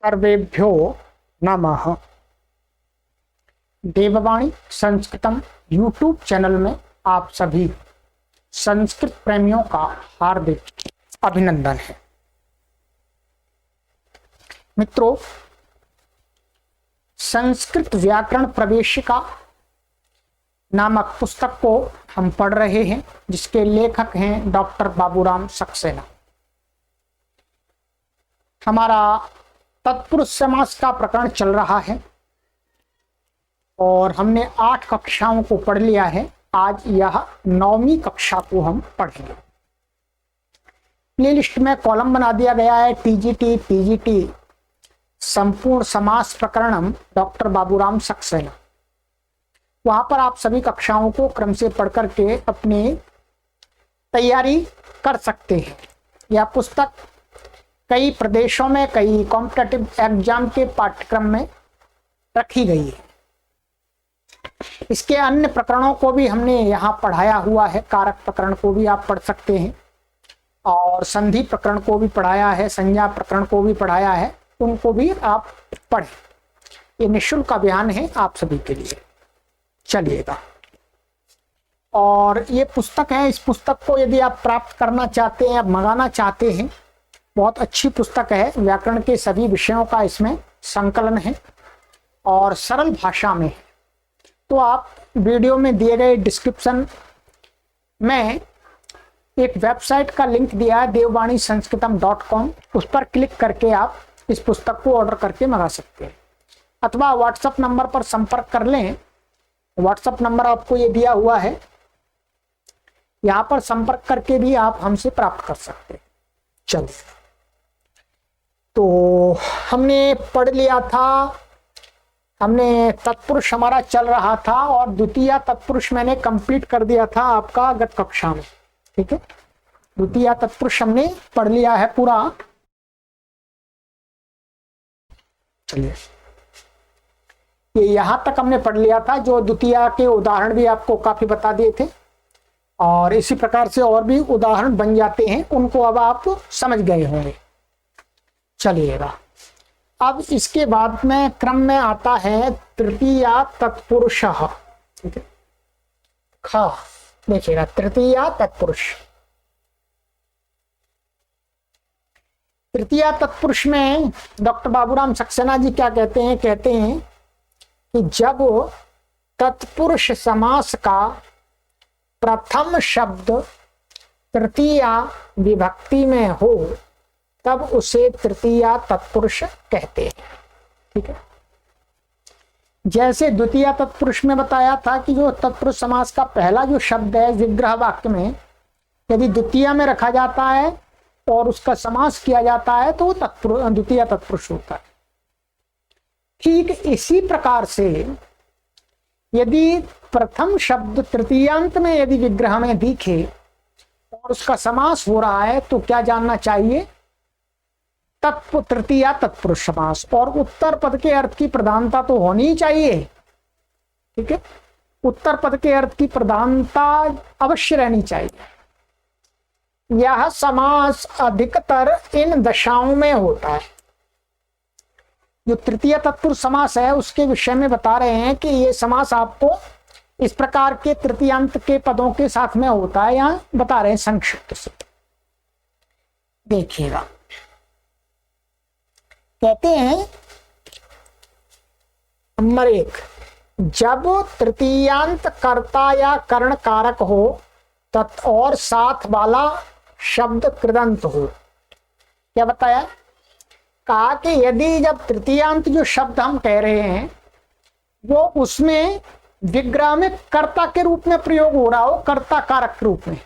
सर्वेभ्यो नमः। देववाणी संस्कृतम YouTube channel में आप सभी संस्कृत प्रेमियों का हार्दिक अभिनंदन है। मित्रों, संस्कृत व्याकरण प्रवेशिका नामक पुस्तक को हम पढ़ रहे हैं, जिसके लेखक हैं डॉक्टर बाबूराम सक्सेना। हमारा तत्पुरुष समास का प्रकरण चल रहा है और हमने 8 कक्षाओं को पढ़ लिया है। आज यह 9वीं कक्षा को हम पढ़ेंगे। प्लेलिस्ट में कॉलम बना दिया गया है टीजीटी पीजीटी संपूर्ण समास प्रकरणम डॉक्टर बाबूराम सक्सेना। वहां पर आप सभी कक्षाओं को क्रम से पढ़ करके अपनी तैयारी कर सकते हैं। यह पुस्तक कई प्रदेशों में कई कॉम्पिटिटिव एग्जाम के पाठ्यक्रम में रखी गई है। इसके अन्य प्रकरणों को भी हमने यहाँ पढ़ाया हुआ है। कारक प्रकरण को भी आप पढ़ सकते हैं और संधि प्रकरण को भी पढ़ाया है, संज्ञा प्रकरण को भी पढ़ाया है, उनको भी आप पढ़ें। ये निःशुल्क अभियान है आप सभी के लिए। चलिएगा, और ये पुस्तक है। इस पुस्तक को यदि आप प्राप्त करना चाहते हैं, आप मंगाना चाहते हैं, बहुत अच्छी पुस्तक है। व्याकरण के सभी विषयों का इसमें संकलन है और सरल भाषा में है। तो आप वीडियो में दिए गए डिस्क्रिप्शन में एक वेबसाइट का लिंक दिया है, देववाणी संस्कृतम.com। उस पर क्लिक करके आप इस पुस्तक को ऑर्डर करके मंगा सकते हैं, अथवा व्हाट्सएप नंबर पर संपर्क कर लें। व्हाट्सएप नंबर आपको ये दिया हुआ है, यहाँ पर संपर्क करके भी आप हमसे प्राप्त कर सकते हैं। चलिए, तो हमने पढ़ लिया था, हमने तत्पुरुष हमारा चल रहा था और द्वितीय तत्पुरुष मैंने कंप्लीट कर दिया था आपका गत कक्षा में। ठीक है, द्वितीय तत्पुरुष हमने पढ़ लिया है पूरा। चलिए, ये यहां तक हमने पढ़ लिया था। जो द्वितीय के उदाहरण भी आपको काफी बता दिए थे और इसी प्रकार से और भी उदाहरण बन जाते हैं, उनको अब आप समझ गए होंगे। चलिएगा, अब इसके बाद में क्रम में आता है तृतीय तत्पुरुष। ठीक है, खा देखिएगा, तृतीय तत्पुरुष। तृतीय तत्पुरुष में डॉक्टर बाबूराम सक्सेना जी क्या कहते हैं? कहते हैं कि जब तत्पुरुष समास का प्रथम शब्द तृतीय विभक्ति में हो तब उसे तृतीय तत्पुरुष कहते हैं। ठीक है, जैसे द्वितीय तत्पुरुष में बताया था कि जो तत्पुरुष समास का पहला जो शब्द है विग्रह वाक्य में, यदि द्वितीय में रखा जाता है और उसका समास किया जाता है तो वो द्वितीय तत्पुरुष होता है। ठीक इसी प्रकार से यदि प्रथम शब्द तृतीयांत में यदि विग्रह में दिखे और उसका समास हो रहा है तो क्या जानना चाहिए? तृतीय तत्पुरुष समास। और उत्तर पद के अर्थ की प्रधानता तो होनी ही चाहिए। ठीक है, उत्तर पद के अर्थ की प्रधानता अवश्य रहनी चाहिए। यह समास अधिकतर इन दशाओं में होता है। जो तृतीय तत्पुरुष समास है उसके विषय में बता रहे हैं कि ये समास आपको इस प्रकार के तृतीयांत के पदों के साथ में होता है। यहां बता रहे हैं संक्षिप्त से, देखिएगा। कहते हैं नंबर 1, जब तृतीयांत कर्ता या कर्ण कारक हो और साथ वाला शब्द कृदंत हो। क्या बताया? कहा कि यदि जब तृतीयांत जो शब्द हम कह रहे हैं वो उसमें विग्रह में कर्ता के रूप में प्रयोग हो रहा हो, कर्ता कारक के रूप में,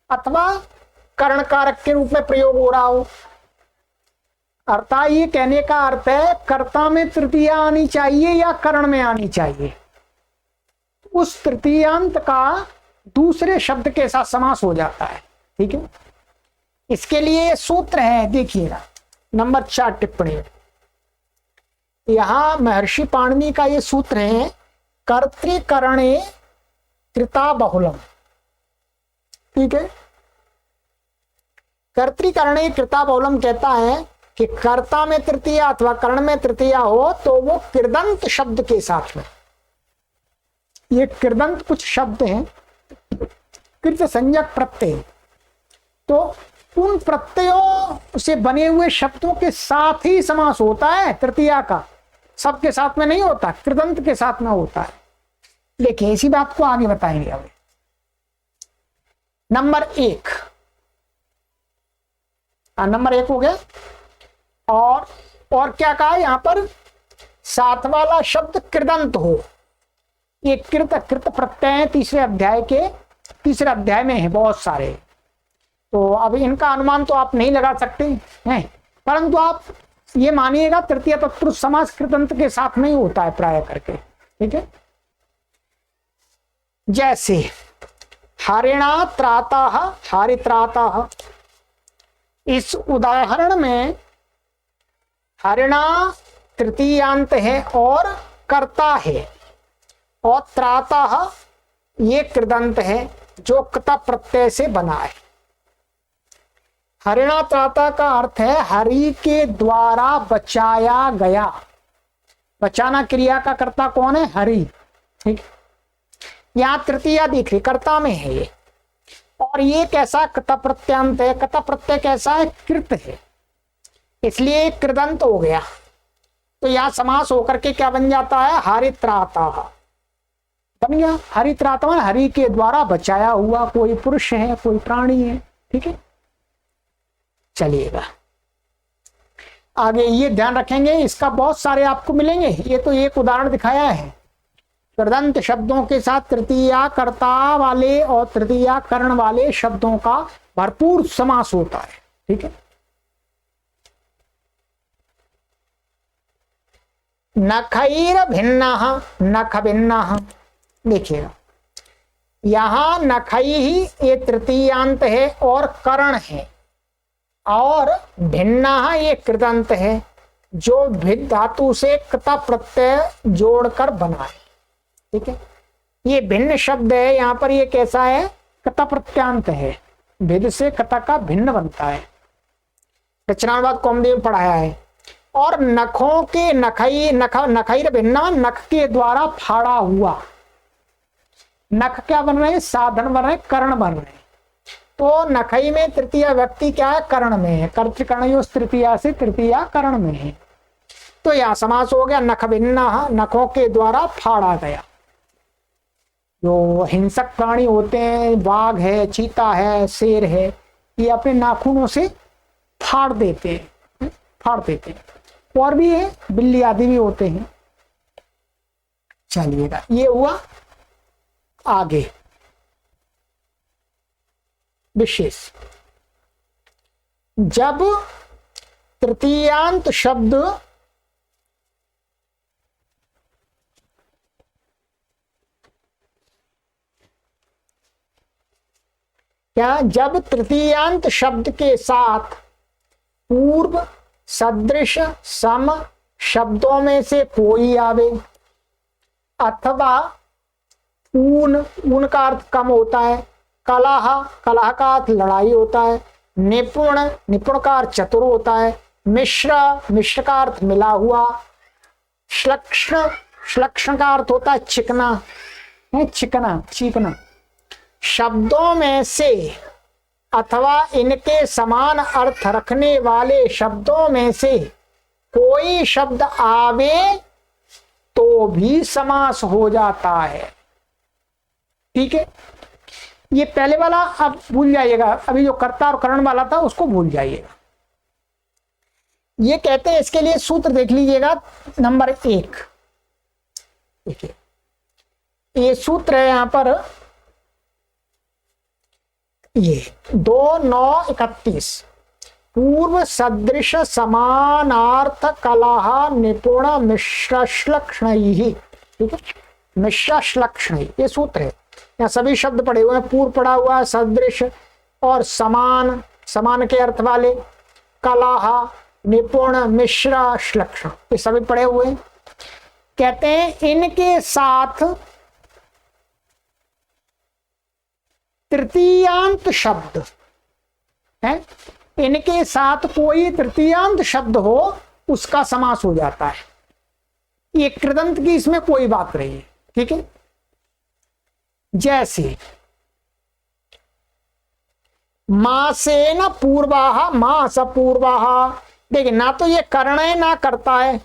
अथवा कर्ण कारक के रूप में प्रयोग हो रहा हो। अर्थात ये कहने का अर्थ है कर्ता में तृतीया आनी चाहिए या कर्ण में आनी चाहिए। उस तृतीयांत का दूसरे शब्द के साथ समास हो जाता है। ठीक है, इसके लिए सूत्र है, देखिएगा नंबर 4 टिप्पणी। यहां महर्षि पाणिनि का ये सूत्र है, कर्तृकरणे कृता बहुलम। ठीक है, कर्तृकरणे कृता बहुलम कहता है कि कर्ता में तृतीया अथवा कर्ण में तृतीया हो तो वो कृदंत शब्द के साथ में, ये कृदंत कुछ शब्द हैं कृत संज्ञक प्रत्यय, तो उन प्रत्ययों से बने हुए शब्दों के साथ ही समास होता है तृतीया का, सबके साथ में नहीं होता, कृदंत के साथ में होता है। देखिए इसी बात को आगे बताएंगे अभी। नंबर 1 हो गया। और क्या कहा यहां पर, साथ वाला शब्द कृदंत हो, ये कृत प्रत्यय तीसरे अध्याय में है बहुत सारे, तो अब इनका अनुमान तो आप नहीं लगा सकते हैं, परंतु आप ये मानिएगा तृतीय तत्पुरुष समास कृदंत के साथ में ही होता है प्राय करके, ठीक है। जैसे हरिणा त्राता हारित्राता, इस उदाहरण में हरिणा तृतीयांत है और कर्ता है, और त्राता ये कृदंत है जो कता प्रत्यय से बना है। हरिणा त्राता का अर्थ है हरि के द्वारा बचाया गया, बचाना क्रिया का कर्ता कौन है, हरि, ठीक। यहां तृतीया दिख रही, कर्ता में है ये, और ये कैसा कता प्रत्यांत है, कता प्रत्यय कैसा है, कृत है, इसलिए कृदंत हो गया। तो यहां समास होकर के क्या बन जाता है, हरित्राता बन गया। हरित्राता हरि के द्वारा बचाया हुआ, कोई पुरुष है कोई प्राणी है, ठीक है। चलिएगा आगे, ये ध्यान रखेंगे, इसका बहुत सारे आपको मिलेंगे, ये तो एक उदाहरण दिखाया है। कृदंत शब्दों के साथ तृतीया कर्ता वाले और तृतीया कर्ण वाले शब्दों का भरपूर समास होता है, ठीक है। नखैर भिन्नः, नख भिन्नः, देखिएगा यहां नखई ही ये तृतीयांत है और कर्ण है, और भिन्नः ये कृदंत है जो भिद धातु से कता प्रत्यय जोड़कर बना है, ठीक है। ये भिन्न शब्द है, यहां पर ये कैसा है, कता प्रत्यांत है, भिद से कता का भिन्न बनता है, रचनावाद कौमुदी में पढ़ाया है। और नखों के नखैर भिन्ना, नख के द्वारा फाड़ा हुआ, नख क्या बन रहे हैं, साधन बन रहे हैं, कर्ण बन रहे हैं। तो नखई में तृतीय व्यक्ति क्या है, कर्ण में है, कर्तृकर्णयोस् तृतीया से तृतीया कर्ण में है, तो यह समास हो गया नख भिन्ना, नखों के द्वारा फाड़ा गया। जो हिंसक प्राणी होते हैं, बाघ है, चीता है, शेर है, ये अपने नाखूनों से फाड़ देते हैं, और भी है, बिल्ली आदि भी होते हैं। चलिएगा ये हुआ। आगे विशेष, जब तृतीयांत शब्द जब तृतीयांत शब्द के साथ पूर्व सदृश सम शब्दों में से कोई आवे, अथवा ऊन का अर्थ कम होता है, कलह का अर्थ लड़ाई होता है, निपुण का अर्थ चतुर होता है, मिश्र का अर्थ मिला हुआ, श्लक्ष्ण का अर्थ होता है चिकना, चीपना। शब्दों में से अथवा इनके समान अर्थ रखने वाले शब्दों में से कोई शब्द आवे तो भी समास हो जाता है, ठीक है। ये पहले वाला अब भूल जाइएगा, अभी जो कर्ता और कर्ण वाला था उसको भूल जाइएगा। ये कहते हैं, इसके लिए सूत्र देख लीजिएगा, नंबर 1, देखिए ये सूत्र है यहां पर, ये 2-9-31, पूर्व सदृश समानार्थ कलह निपुण मिश्रश्लक्ष्णैः, ठीक है, मिश्रश्लक्ष्णैः ये सूत्र है। यहाँ सभी शब्द पड़े हुए हैं, पूर्व पड़ा हुआ है, सदृश और समान के अर्थ वाले, कलह, निपुण, मिश्र, श्लक्ष्ण, ये सभी पड़े हुए हैं। कहते हैं इनके साथ तृतीयांत शब्द है इनके साथ कोई तृतीयांत शब्द हो उसका समास हो जाता है। ये कृदंत की इसमें कोई बात नहीं है, ठीक है। जैसे मासेन पूर्वाहा, मास पूर्वाहा, देखिए ना तो ये कर्ण है ना करता है,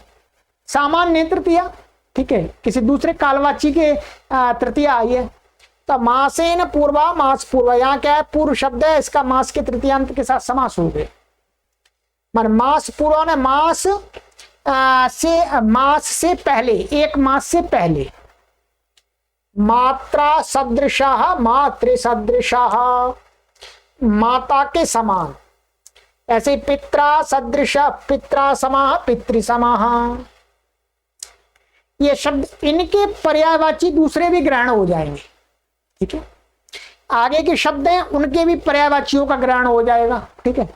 सामान्य तृतीया, ठीक है, किसी दूसरे कालवाची के तृतीया आई है। तो मासेन पूर्वा, मास पूर्व, यहाँ क्या है, पूर्व शब्द है, इसका मास के तृतीयांत के साथ समास हो गए। मान मास पूर्व ने मास से पहले, एक मास से पहले। मात्रा सदृशः, मातृ सदृशः, माता के समान। ऐसे पित्रा सदृश, पित्रा समाह, पितृ समाह। ये शब्द इनके पर्यायवाची दूसरे भी ग्रहण हो जाएंगे, ठीक है। आगे के शब्द हैं उनके भी पर्यायवाचियों का ग्रहण हो जाएगा, ठीक है।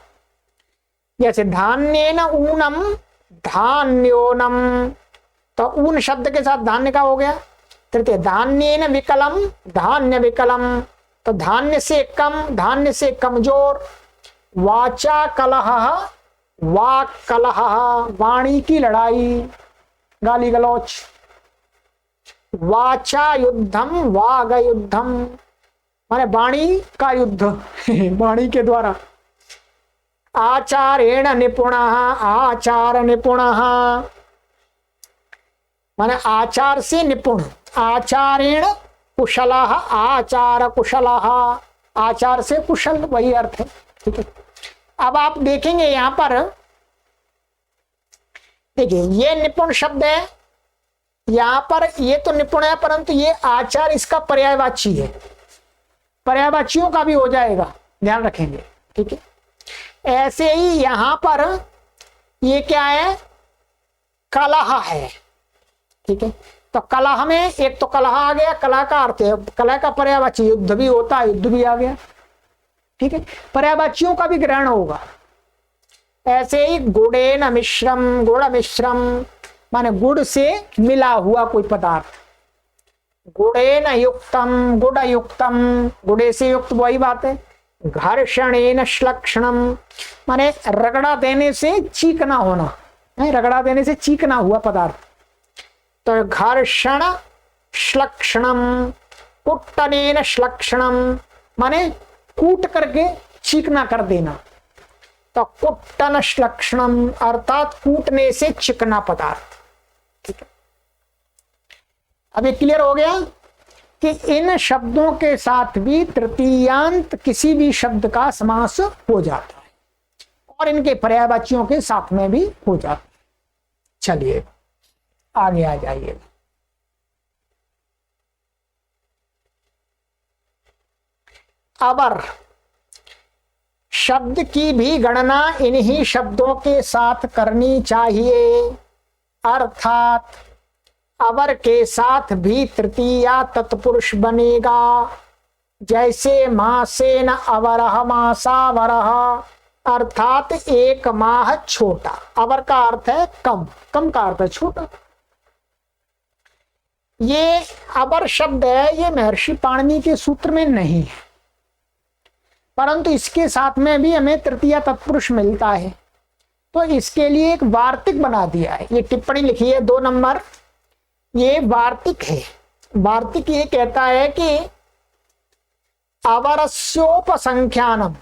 जैसे धान्येन ऊनम, धान्योनम, तो ऊन शब्द के साथ धान्य का हो गया। तृतीय धान्येन विकलम, धान्य विकलम, तो धान्य से कम, धान्य से कमजोर। वाचा कलह, वाक कलह, वाणी की लड़ाई, गाली गलौच। वाचा युद्धम, वाग युद्धम, माने वाणी का युद्ध वाणी के द्वारा। आचारेण निपुणः, आचार निपुणः, माने आचार से निपुण। आचारेण कुशलः, आचार कुशलः, आचार से कुशल, वही अर्थ है, ठीक है। अब आप देखेंगे यहां पर, देखिए ये निपुण शब्द है, यहां पर ये तो निपुण है परंतु ये आचार इसका पर्यायवाची है, पर्यायवाचियों का भी हो जाएगा, ध्यान रखेंगे, ठीक है। ऐसे ही यहां पर ये क्या है, कलह है, ठीक है। तो कलह में एक तो कलह आ गया, कलह का अर्थ है, कलह का पर्यायवाची युद्ध भी होता है, युद्ध भी आ गया, ठीक है। पर्यायवाचियों का भी ग्रहण होगा। ऐसे ही गुड़ेन मिश्रम, गुड़ मिश्रम, माने गुड़ से मिला हुआ कोई पदार्थ। गुड़ेन युक्तम, गुड़ युक्तम, गुड़े से युक्त, वही बात है। घर्षणेन श्लक्षणम, माने रगड़ा देने से चीकना होना, रगड़ा देने से चीकना हुआ पदार्थ। तो घर्षण श्लक्षणम, कुट्टनेन श्लक्षणम, माने कूट करके चीकना कर देना। तो कुट्टन श्लक्षणम अर्थात कूटने से चिकना पदार्थ, ठीक है। अब ये क्लियर हो गया कि इन शब्दों के साथ भी तृतीयांत किसी भी शब्द का समास हो जाता है और इनके पर्यायवाचियों के साथ में भी हो जाता है। चलिए आगे आ जाइए। अवर शब्द की भी गणना इन्हीं शब्दों के साथ करनी चाहिए, अर्थात अवर के साथ भी तृतीया तत्पुरुष बनेगा। जैसे मासेन अवरह, मासावरह, अर्थात एक माह छोटा। अवर का अर्थ है कम, कम का अर्थ है छोटा। ये अवर शब्द है, ये महर्षि पाणिनि के सूत्र में नहीं है, परंतु इसके साथ में भी हमें तृतीया तत्पुरुष मिलता है, तो इसके लिए एक वार्तिक बना दिया है। ये टिप्पणी लिखी है 2 नंबर, ये वार्तिक है। वार्तिक ये कहता है कि अवरस्योपसंख्यानम,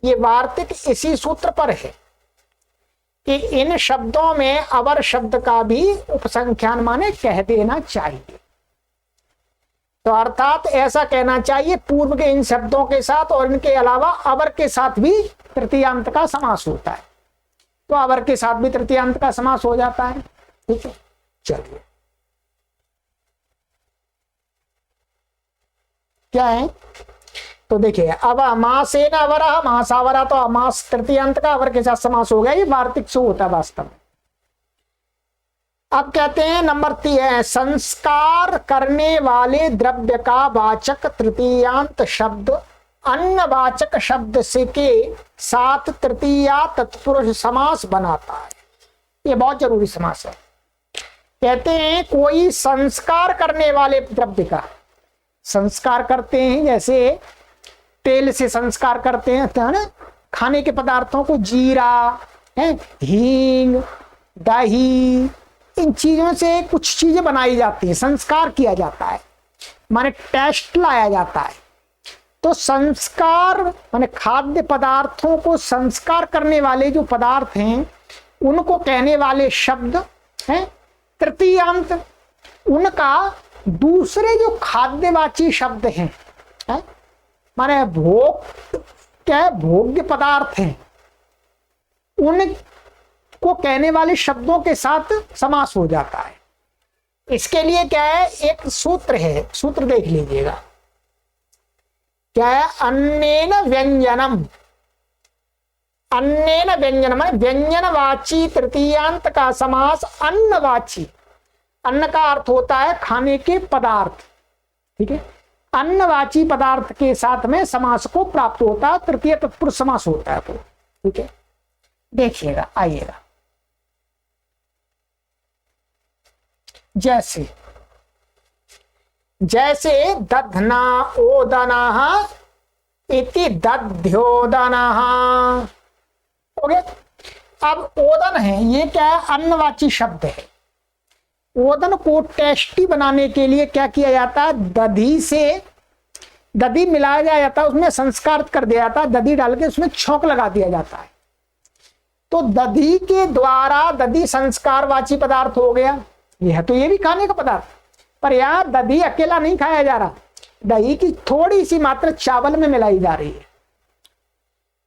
ये वार्तिक इसी सूत्र पर है कि इन शब्दों में अवर शब्द का भी उपसंख्यान माने कह देना चाहिए। तो अर्थात ऐसा कहना चाहिए पूर्व के इन शब्दों के साथ और इनके अलावा अवर के साथ भी तृतीयांत का समास होता है, तो अवर के साथ भी तृतीयांत का समास हो जाता है, ठीक है। चलिए क्या है, तो देखिए अब मासेन अवरह, मासावरह, तो मास तृतीयांत का अवर के साथ समास हो गया, ये वार्तिक से होता है वास्तव में। अब कहते हैं नंबर 3, संस्कार करने वाले द्रव्य का वाचक तृतीयांत शब्द अन्नवाचक शब्द से के साथ तृतीया तत्पुरुष समास बनाता है। ये बहुत जरूरी समास है। कहते हैं कोई संस्कार करने वाले द्रव्य का, संस्कार करते हैं जैसे तेल से संस्कार करते हैं, है ना, खाने के पदार्थों को जीरा है, हींग, दही, इन चीजों से कुछ चीजें बनाई जाती है, संस्कार किया जाता है, माने टेस्ट लाया जाता है। तो संस्कार माने खाद्य पदार्थों को संस्कार करने वाले जो पदार्थ हैं उनको कहने वाले शब्द हैं तृतीयांत। उनका दूसरे जो खाद्यवाची शब्द हैं है? माने भोग क्या भोग्य पदार्थ हैं उनको कहने वाले शब्दों के साथ समास हो जाता है। इसके लिए क्या है, एक सूत्र है, सूत्र देख लीजिएगा। क्या है, अन्नेन व्यंजनम, अन्नेन व्यंजनम व्यंजनवाची तृतीयांत का समास अन्नवाची। अन्न का अर्थ होता है खाने के पदार्थ, ठीक है। अन्नवाची पदार्थ के साथ में समास को प्राप्त होता है, तृतीय तत्पुरुष समास होता है वो, ठीक है। देखिएगा, आइएगा। जैसे जैसे दधना ओदना इति दध्योदना हो गया। अब ओदन है, ये क्या है, अन्नवाची शब्द है। ओदन को टेस्टी बनाने के लिए क्या किया जाता है, दधी से दधी मिलाया जाता है, उसमें संस्कार कर दिया जाता है, दधी डाल के उसमें छौंक लगा दिया जाता है। तो दधी के द्वारा दधी संस्कारवाची पदार्थ हो गया। यह तो ये भी खाने का पदार्थ, पर यहाँ दधी अकेला नहीं खाया जा रहा, दही की थोड़ी सी मात्रा चावल में मिलाई जा रही है।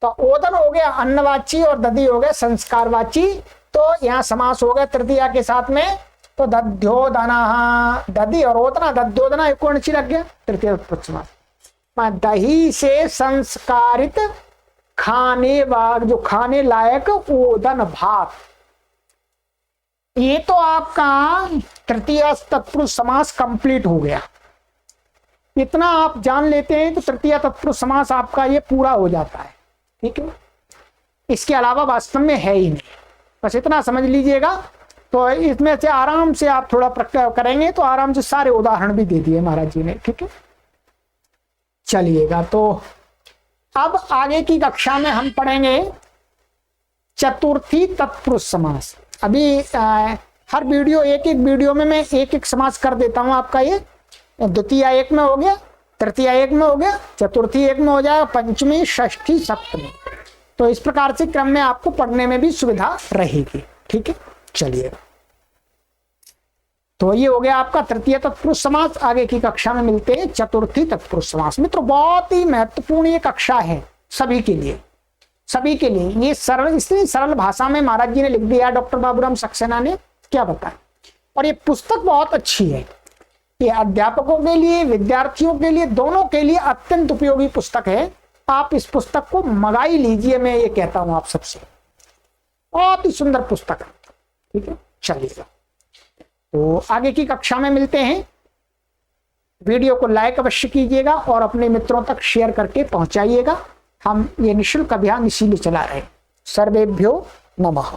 तो ओदन हो गया अन्नवाची और दधी हो गया संस्कारवाची। तो यहाँ समास हो गया तृतीया के साथ में, तो दध्योदना, दधी और ओदना, दध्योदना एक कोण लग गया, तृतीय समास। दही से संस्कारित खाने वाला, जो खाने लायक ओदन भात, ये तो आपका तृतीय तत्पुरुष समास कंप्लीट हो गया। इतना आप जान लेते हैं तो तृतीय तत्पुरुष समास आपका ये पूरा हो जाता है, ठीक है। इसके अलावा वास्तव में है ही नहीं, बस इतना समझ लीजिएगा। तो इसमें से आराम से आप थोड़ा प्रक्रिया करेंगे तो आराम से सारे उदाहरण भी दे दिए महाराज जी ने, ठीक है। चलिएगा, तो अब आगे की कक्षा में हम पढ़ेंगे चतुर्थी तत्पुरुष समास। अभी हर वीडियो एक एक वीडियो में मैं एक एक समास कर देता हूं आपका। ये द्वितीय एक में हो गया, तृतीय एक में हो गया, चतुर्थी एक में हो जाएगा, पंचमी, षष्ठी, सप्तमी। तो इस प्रकार से क्रम में आपको पढ़ने में भी सुविधा रहेगी, ठीक है। चलिए, तो ये हो गया आपका तृतीय तत्पुरुष समास। आगे की कक्षा में मिलते हैं चतुर्थी तत्पुरुष समास। मित्रों, बहुत ही महत्वपूर्ण ये कक्षा है सभी के लिए, सभी के लिए। ये सरल, इतनी सरल भाषा में महाराज जी ने लिख दिया, डॉक्टर बाबूराम सक्सेना ने, क्या बताएं। और ये पुस्तक बहुत अच्छी है, ये अध्यापकों के लिए, विद्यार्थियों के लिए, दोनों के लिए अत्यंत उपयोगी पुस्तक है। आप इस पुस्तक को मंगा ही लीजिए, मैं ये कहता हूं आप सबसे, बहुत ही सुंदर पुस्तक है, ठीक है। चलिएगा, तो आगे की कक्षा में मिलते हैं। वीडियो को लाइक अवश्य कीजिएगा और अपने मित्रों तक शेयर करके पहुंचाइएगा। हम ये निःशुल्क अभियान इसीलिए चला रहे हैं। सर्वेभ्यो नमः।